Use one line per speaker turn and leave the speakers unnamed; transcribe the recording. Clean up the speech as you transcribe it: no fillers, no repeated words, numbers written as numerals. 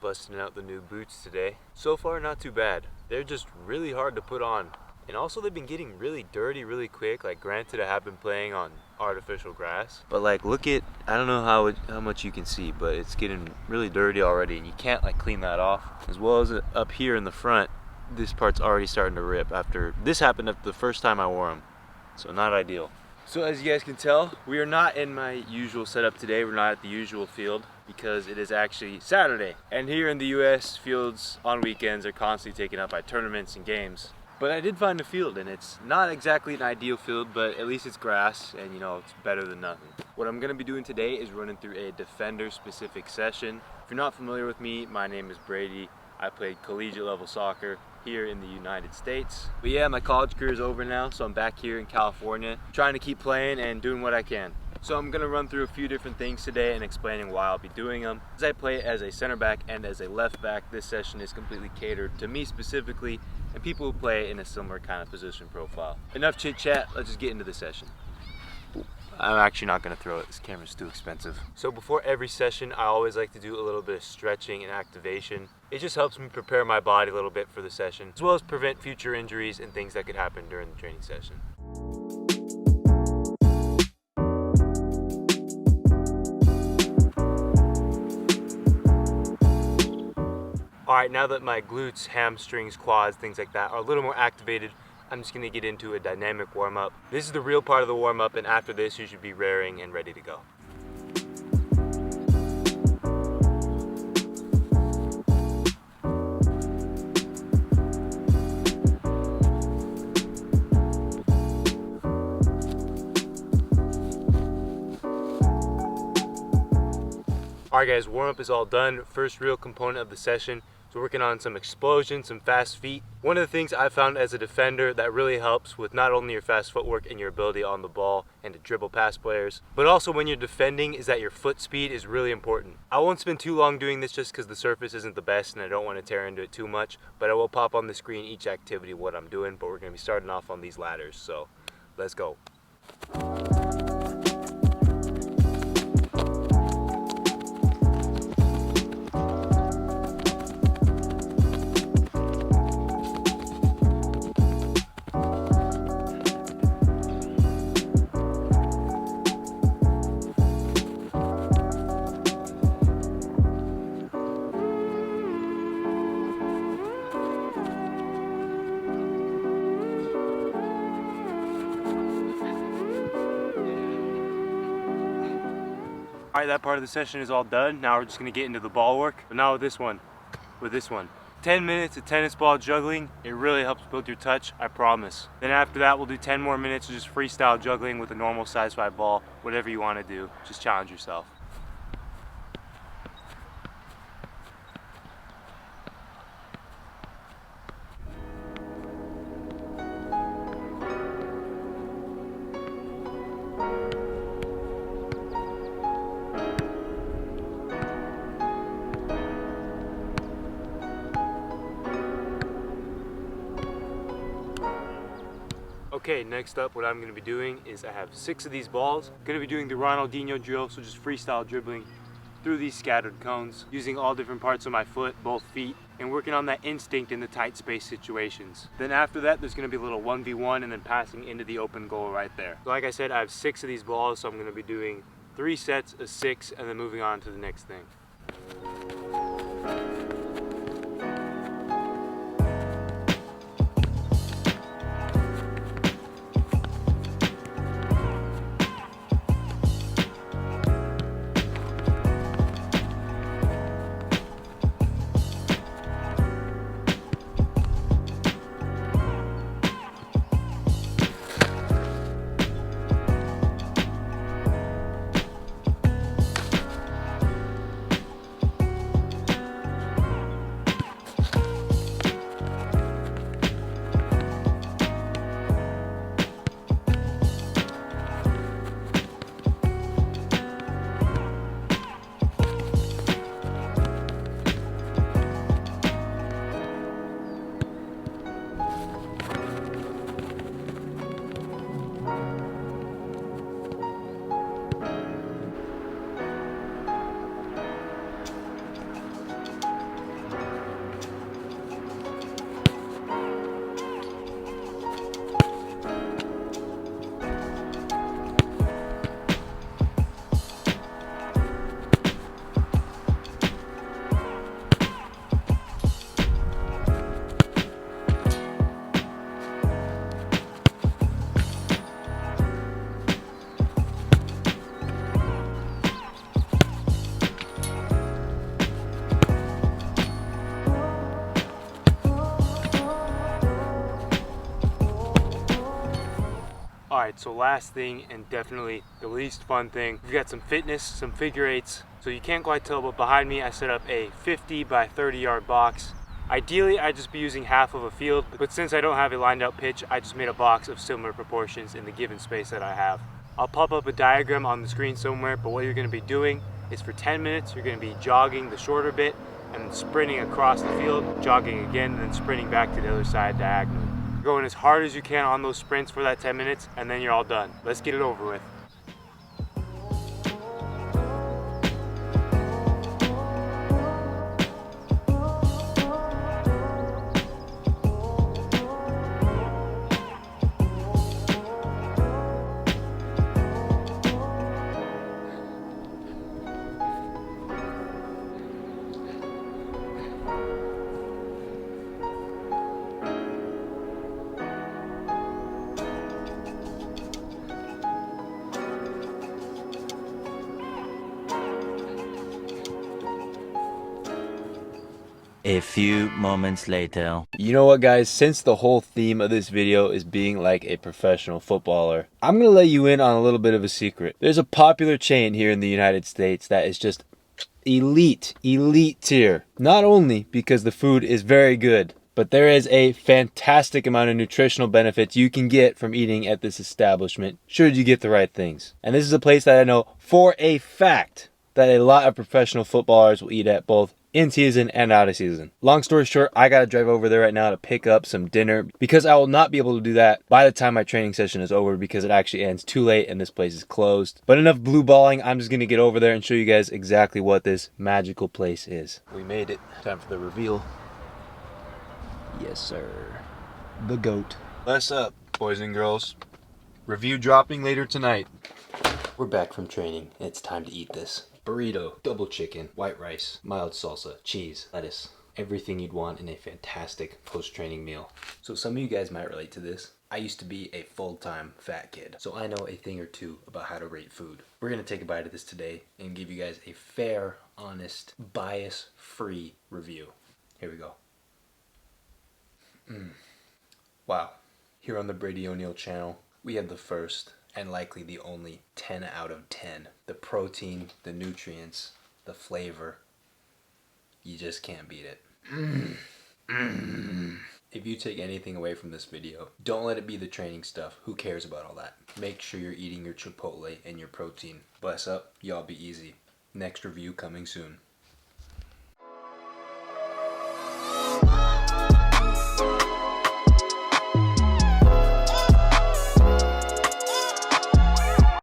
busting out the new boots today. So far not too bad. They're just really hard to put on. And also they've been getting really dirty really quick. Like granted I have been playing on artificial grass, but like look at, I don't know how much you can see, but it's getting really dirty already and you can't like clean that off. As well as up here in the front, this part's already starting to rip after, this happened after the first time I wore them. So not ideal. So as you guys can tell, we are not in my usual setup today. We're not at the usual field because it is actually Saturday. And here in the US, fields on weekends are constantly taken up by tournaments and games. But I did find a field and it's not exactly an ideal field, but at least it's grass and you know, it's better than nothing. What I'm gonna be doing today is running through a defender specific session. If you're not familiar with me, my name is Brady. I played collegiate level soccer here in the United States. But yeah, my college career is over now, so I'm back here in California, trying to keep playing and doing what I can. So I'm gonna run through a few different things today and explaining why I'll be doing them. As I play as a center back and as a left back, this session is completely catered to me specifically and people who play in a similar kind of position profile. Enough chit chat, let's just get into the session. I'm actually not gonna throw it, this camera's too expensive. So before every session, I always like to do a little bit of stretching and activation. It just helps me prepare my body a little bit for the session, as well as prevent future injuries and things that could happen during the training session. Alright, now that my glutes, hamstrings, quads, things like that are a little more activated, I'm just going to get into a dynamic warm-up. This is the real part of the warm-up, and after this you should be raring and ready to go. Alright guys, warm-up is all done. First real component of the session. So working on some explosion, some fast feet. One of the things I found as a defender that really helps with not only your fast footwork and your ability on the ball and to dribble past players, but also when you're defending, is that your foot speed is really important. I won't spend too long doing this just because the surface isn't the best and I don't want to tear into it too much, but I will pop on the screen each activity what I'm doing, but we're going to be starting off on these ladders, so let's go. Alright, that part of the session is all done. Now we're just going to get into the ball work. But now with this one. 10 minutes of tennis ball juggling. It really helps build your touch, I promise. Then after that we'll do 10 more minutes of just freestyle juggling with a normal size 5 ball. Whatever you want to do, just challenge yourself. Okay, next up what I'm going to be doing is I have 6 of these balls. I'm going to be doing the Ronaldinho drill, so just freestyle dribbling through these scattered cones, using all different parts of my foot, both feet, and working on that instinct in the tight space situations. Then after that, there's going to be a little 1v1 and then passing into the open goal right there. So like I said, I have 6 of these balls, so I'm going to be doing 3 sets of 6 and then moving on to the next thing. Alright, so last thing, and definitely the least fun thing, we've got some fitness, some figure eights. So you can't quite tell, but behind me I set up a 50 by 30 yard box. Ideally, I'd just be using half of a field, but since I don't have a lined out pitch, I just made a box of similar proportions in the given space that I have. I'll pop up a diagram on the screen somewhere, but what you're going to be doing is for 10 minutes, you're going to be jogging the shorter bit and then sprinting across the field, jogging again, and then sprinting back to the other side diagonally. You're going as hard as you can on those sprints for that 10 minutes, and then you're all done. Let's get it over with.
A few moments later.
You know what, guys, since the whole theme of this video is being like a professional footballer, I'm gonna let you in on a little bit of a secret. There's a popular chain here in the United States that is just elite tier. Not only because the food is very good, but there is a fantastic amount of nutritional benefits you can get from eating at this establishment should you get the right things. And this is a place that I know for a fact that a lot of professional footballers will eat at, both in season and out of season. Long story short, I gotta drive over there right now to pick up some dinner because I will not be able to do that by the time my training session is over because it actually ends too late and this place is closed. But enough blue balling, I'm just gonna get over there and show you guys exactly what this magical place is. We made it. Time for the reveal. Yes, sir. The GOAT. What's up, boys and girls? Review dropping later tonight. We're back from training and it's time to eat this. Burrito, double chicken, white rice, mild salsa, cheese, lettuce. Everything you'd want in a fantastic post-training meal. So some of you guys might relate to this. I used to be a full-time fat kid, so I know a thing or two about how to rate food. We're gonna take a bite of this today and give you guys a fair, honest, bias-free review. Here we go. Wow. Here on the Brady O'Neill channel, we have the first and likely the only 10 out of 10. The protein, the nutrients, the flavor, you just can't beat it. If you take anything away from this video, don't let it be the training stuff. Who cares about all that? Make sure you're eating your Chipotle and your protein. Bless up, y'all be easy. Next review coming soon.